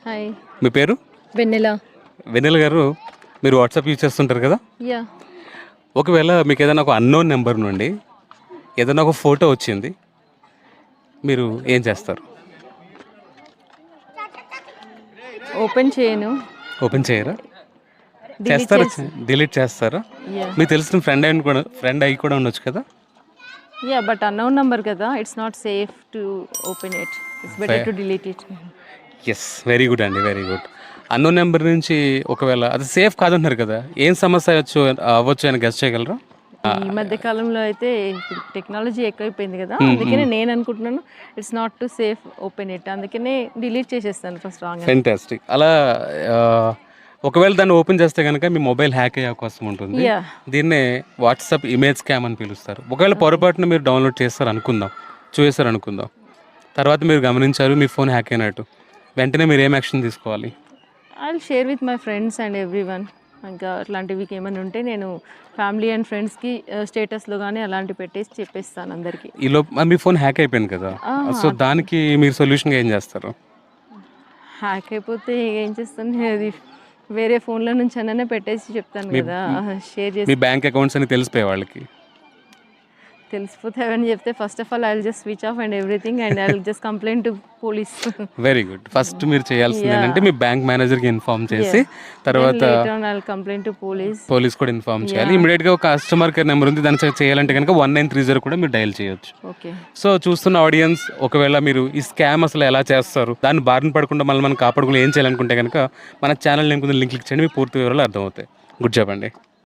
Hi. మీ పేరు? వెన్నెల. వెన్నెల గారు, మీరు వాట్సాప్ యూజ్ చేస్తుంటారు కదా? యా. ఒకవేళ మీకు ఏదైనా ఒక అన్నోన్ నెంబర్ నుండి ఏదైనా ఒక ఫోటో వచ్చింది, మీరు ఏం చేస్తారు? ఓపెన్ చేయను. ఓపెన్ చేయరా? Delete చేస్తారా? చేసి. డిలీట్ చేస్తారా? యా. మీకు తెలిసిన ఫ్రెండ్ అయి కూడా ఉండొచ్చు కదా? యా, బట్ అన్నోన్ నంబర్ కదా, it's not safe to open it. It's better to delete it. Yes, very good అండి, వెరీ గుడ్. అన్నోన్ నెంబర్ నుంచి ఒకవేళ అది సేఫ్ కాదంటున్నారు కదా, ఏం సమస్య అవ్వచ్చు అని గెస్ చేయగలరా? ఈ మధ్య కాలంలో అయితే టెక్నాలజీ ఎక్కువైపోయింది కదా, అందుకనే నేను అనుకుంటున్నాను it's not to safe open it, అందుకనే డిలీట్ చేసేస్తాను ఫస్ట్ రాంగ్. ఫెంటాస్టిక్. అలా ఆ, ఒకవేళ దాన్ని ఓపెన్ చేస్తే కనుక మీ మొబైల్ హ్యాక్ అయ్యే అవకాశం ఉంటుంది. యా. దీన్నే వాట్సాప్ ఇమేజ్ స్కామ్ అని పిలుస్తారు. ఒకవేళ పొరపాటున మీరు డౌన్లోడ్ చేస్తారు అనుకుందాం, చూసారు అనుకుందాం, తర్వాత మీరు గమనించారు మీ ఫోన్ హ్యాక్ అయినట్టు, వెంటనే మీరు ఏం యాక్షన్ తీసుకోవాలి? I will share with my friends and everyone. ఇంకా అట్లాంటివి ఏమైనా ఉంటే నేను ఫ్యామిలీ అండ్ ఫ్రెండ్స్కి స్టేటస్లో కానీ అలాంటివి పెట్టేసి చెప్పేస్తాను అందరికీ. ఈలో మీ ఫోన్ హ్యాక్ అయిపోయింది కదా, సో దానికి మీరు సొల్యూషన్గా ఏం చేస్తారు? హ్యాక్ అయిపోతే ఏం చేస్తాను, అది వేరే ఫోన్ల నుంచి అనే పెట్టేసి చెప్తాను కదా, షేర్ మీ చేసి. బ్యాంక్ అకౌంట్స్ అని తెలిసిపోయే వాళ్ళకి తెలిసిపోతే అవన్నీ చెప్తే first of all I will just switch off and everything and I will just complaint to police. Very good. First మీరు చేయాల్సింది ఏంటంటే మీ బ్యాంక్ మేనేజర్కి ఇన్ఫార్మ్ చేసి తర్వాత కంప్లైంట్ టు పోలీస్ కూడా ఇన్ఫార్మ్ చేయాలి. ఇమీడియట్గా ఒక కస్టమర్ కేర్ నెంబర్ ఉంది, దాన్ని చేయాలంటే కనుక 1930 కూడా మీరు డయల్ చేయొచ్చు. ఓకే. సో చూస్తున్న ఆడియన్స్, ఒకవేళ మీరు ఈ స్కామ్ అసలు ఎలా చేస్తారు, దాన్ని బారిన పడకుండా మళ్ళీ మనం కాపాడుకుని ఏం చేయాలనుకుంటే కనుక మన ఛానల్ లింక్ క్లిక్ చేయండి, మీ పూర్తి వివరాలు అర్థమవుతాయి. గుడ్ జాబ్ అండి.